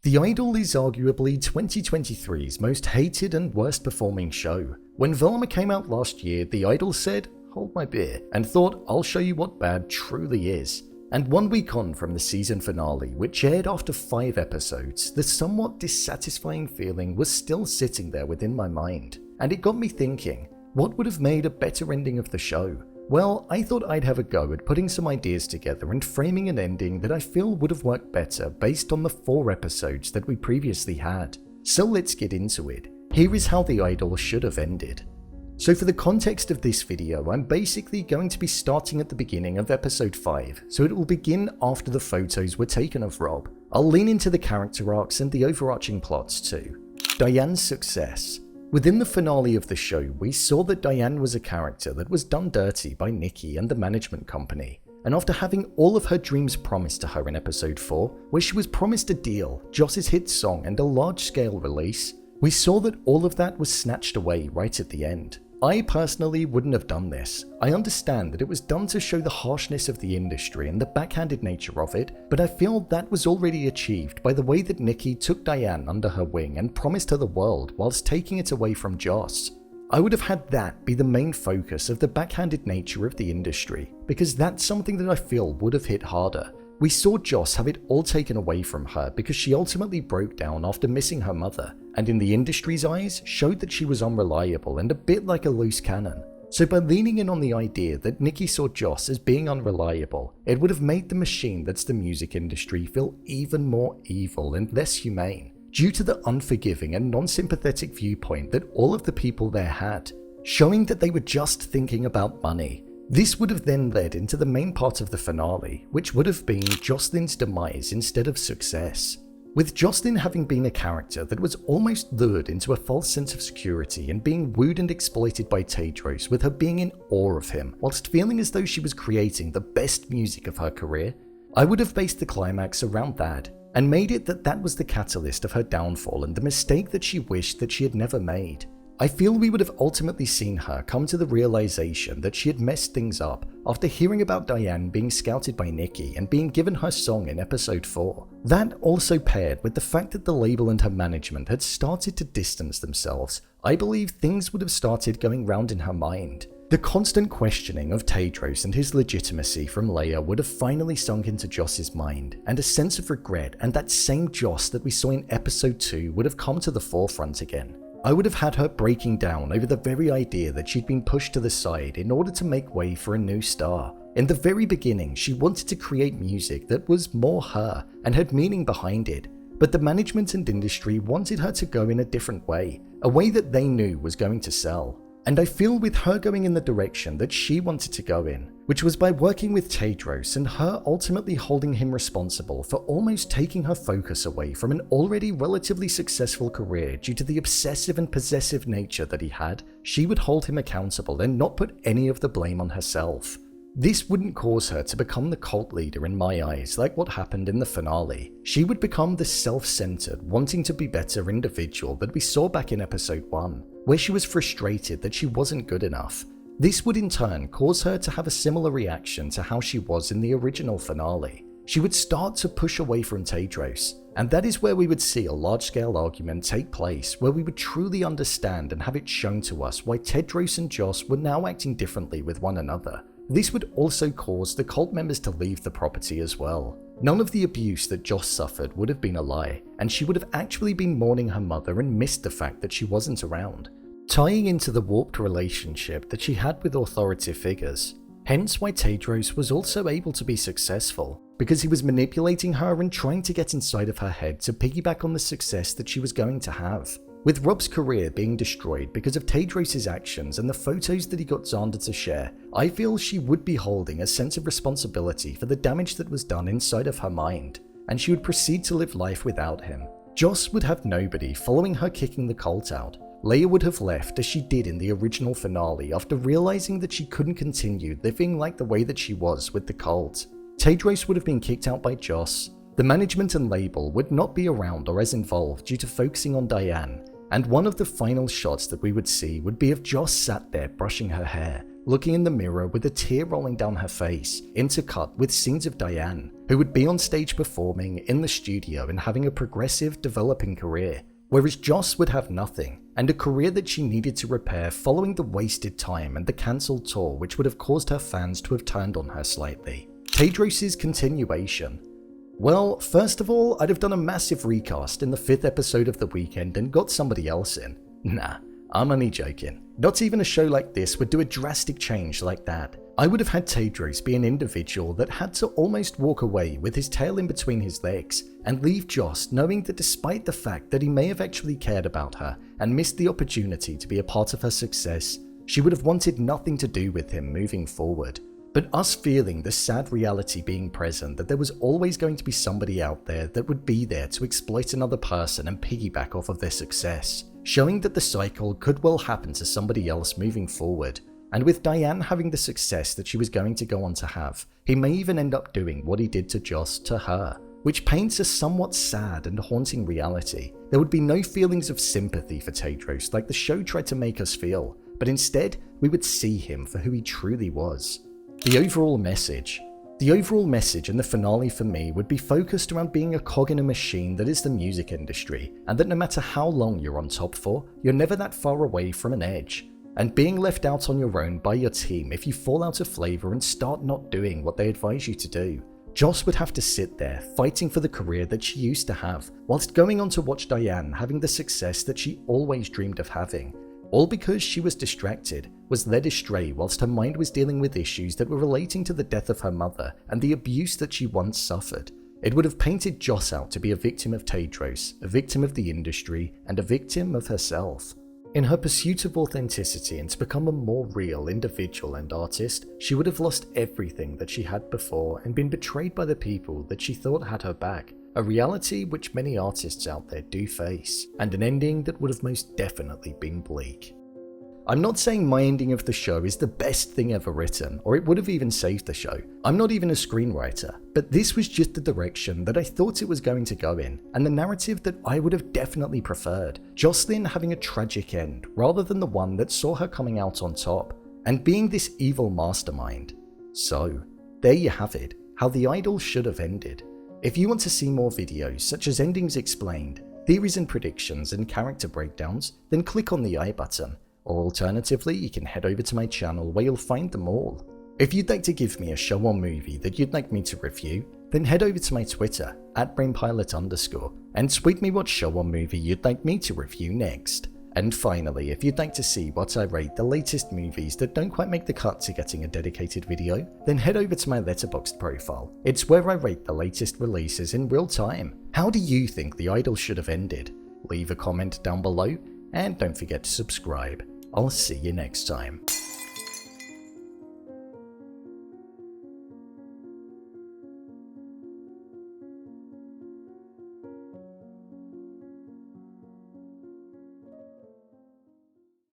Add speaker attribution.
Speaker 1: The Idol is arguably 2023's most hated and worst performing show. When Velma came out last year, The Idol said, "Hold my beer," and thought, "I'll show you what bad truly is." And 1 week on from the season finale, which aired after 5 episodes, the somewhat dissatisfying feeling was still sitting there within my mind. And it got me thinking, what would have made a better ending of the show? Well, I thought I'd have a go at putting some ideas together and framing an ending that I feel would have worked better based on the 4 episodes that we previously had. So let's get into it. Here is how The Idol should have ended. So for the context of this video, I'm basically going to be starting at the beginning of episode 5, so it will begin after the photos were taken of Rob. I'll lean into the character arcs and the overarching plots too. Dyanne's success. Within the finale of the show, we saw that Dyanne was a character that was done dirty by Nikki and the management company. And after having all of her dreams promised to her in episode 4, where she was promised a deal, Joss's hit song and a large-scale release, we saw that all of that was snatched away right at the end. I personally wouldn't have done this. I understand that it was done to show the harshness of the industry and the backhanded nature of it, but I feel that was already achieved by the way that Nikki took Dyanne under her wing and promised her the world whilst taking it away from Joss. I would have had that be the main focus of the backhanded nature of the industry, because that's something that I feel would have hit harder. We saw Joss have it all taken away from her because she ultimately broke down after missing her mother, and in the industry's eyes, showed that she was unreliable and a bit like a loose cannon. So by leaning in on the idea that Nikki saw Joss as being unreliable, it would have made the machine that's the music industry feel even more evil and less humane, due to the unforgiving and non-sympathetic viewpoint that all of the people there had, showing that they were just thinking about money. This would have then led into the main part of the finale, which would have been Jocelyn's demise instead of success. With Jocelyn having been a character that was almost lured into a false sense of security and being wooed and exploited by Tedros, with her being in awe of him, whilst feeling as though she was creating the best music of her career, I would have based the climax around that, and made it that that was the catalyst of her downfall and the mistake that she wished that she had never made. I feel we would have ultimately seen her come to the realization that she had messed things up after hearing about Dyanne being scouted by Nikki and being given her song in episode 4. That also paired with the fact that the label and her management had started to distance themselves, I believe things would have started going round in her mind. The constant questioning of Tedros and his legitimacy from Leia would have finally sunk into Joss's mind, and a sense of regret and that same Joss that we saw in episode 2 would have come to the forefront again. I would have had her breaking down over the very idea that she'd been pushed to the side in order to make way for a new star. In the very beginning, she wanted to create music that was more her and had meaning behind it, but the management and industry wanted her to go in a different way, a way that they knew was going to sell. And I feel with her going in the direction that she wanted to go in, which was by working with Tedros and her ultimately holding him responsible for almost taking her focus away from an already relatively successful career due to the obsessive and possessive nature that he had, she would hold him accountable and not put any of the blame on herself. This wouldn't cause her to become the cult leader in my eyes like what happened in the finale. She would become the self-centered, wanting to be better individual that we saw back in episode 1, where she was frustrated that she wasn't good enough. This would in turn cause her to have a similar reaction to how she was in the original finale. She would start to push away from Tedros, and that is where we would see a large-scale argument take place where we would truly understand and have it shown to us why Tedros and Joss were now acting differently with one another. This would also cause the cult members to leave the property as well. None of the abuse that Joss suffered would have been a lie, and she would have actually been mourning her mother and missed the fact that she wasn't around, tying into the warped relationship that she had with authoritative figures. Hence why Tedros was also able to be successful, because he was manipulating her and trying to get inside of her head to piggyback on the success that she was going to have. With Rob's career being destroyed because of Tedros' actions and the photos that he got Xander to share, I feel she would be holding a sense of responsibility for the damage that was done inside of her mind, and she would proceed to live life without him. Joss would have nobody following her kicking the cult out. Leia would have left as she did in the original finale after realizing that she couldn't continue living like the way that she was with the cult. Tedros would have been kicked out by Joss. The management and label would not be around or as involved due to focusing on Dyanne, and one of the final shots that we would see would be of Joss sat there brushing her hair, looking in the mirror with a tear rolling down her face, intercut with scenes of Dyanne, who would be on stage performing, in the studio, and having a progressive, developing career, whereas Joss would have nothing, and a career that she needed to repair following the wasted time and the cancelled tour, which would have caused her fans to have turned on her slightly. Tedros' continuation. Well, first of all, I'd have done a massive recast in the 5th episode of The Weeknd and got somebody else in. Nah, I'm only joking. Not even a show like this would do a drastic change like that. I would have had Tedros be an individual that had to almost walk away with his tail in between his legs and leave Joss knowing that despite the fact that he may have actually cared about her and missed the opportunity to be a part of her success, she would have wanted nothing to do with him moving forward. But us feeling the sad reality being present that there was always going to be somebody out there that would be there to exploit another person and piggyback off of their success, showing that the cycle could well happen to somebody else moving forward. And with Dyanne having the success that she was going to go on to have, he may even end up doing what he did to Joss to her, which paints a somewhat sad and haunting reality. There would be no feelings of sympathy for Tedros like the show tried to make us feel, but instead we would see him for who he truly was. The overall message in the finale for me would be focused around being a cog in a machine that is the music industry, and that no matter how long you're on top for, you're never that far away from an edge. And being left out on your own by your team if you fall out of flavor and start not doing what they advise you to do. Joss would have to sit there fighting for the career that she used to have, whilst going on to watch Dyanne having the success that she always dreamed of having. All because she was distracted, was led astray whilst her mind was dealing with issues that were relating to the death of her mother and the abuse that she once suffered. It would have painted Joss out to be a victim of Tedros, a victim of the industry, and a victim of herself. In her pursuit of authenticity and to become a more real individual and artist, she would have lost everything that she had before and been betrayed by the people that she thought had her back, a reality which many artists out there do face, and an ending that would have most definitely been bleak. I'm not saying my ending of the show is the best thing ever written, or it would have even saved the show. I'm not even a screenwriter, but this was just the direction that I thought it was going to go in, and the narrative that I would have definitely preferred. Jocelyn having a tragic end, rather than the one that saw her coming out on top, and being this evil mastermind. So, there you have it, how the Idol should have ended. If you want to see more videos such as endings explained, theories and predictions and character breakdowns, then click on the I button. Or alternatively, you can head over to my channel where you'll find them all. If you'd like to give me a show or movie that you'd like me to review, then head over to my Twitter, @brainpilot_, and tweet me what show or movie you'd like me to review next. And finally, if you'd like to see what I rate the latest movies that don't quite make the cut to getting a dedicated video, then head over to my Letterboxd profile. It's where I rate the latest releases in real time. How do you think the Idol should have ended? Leave a comment down below, and don't forget to subscribe. I'll see you next time.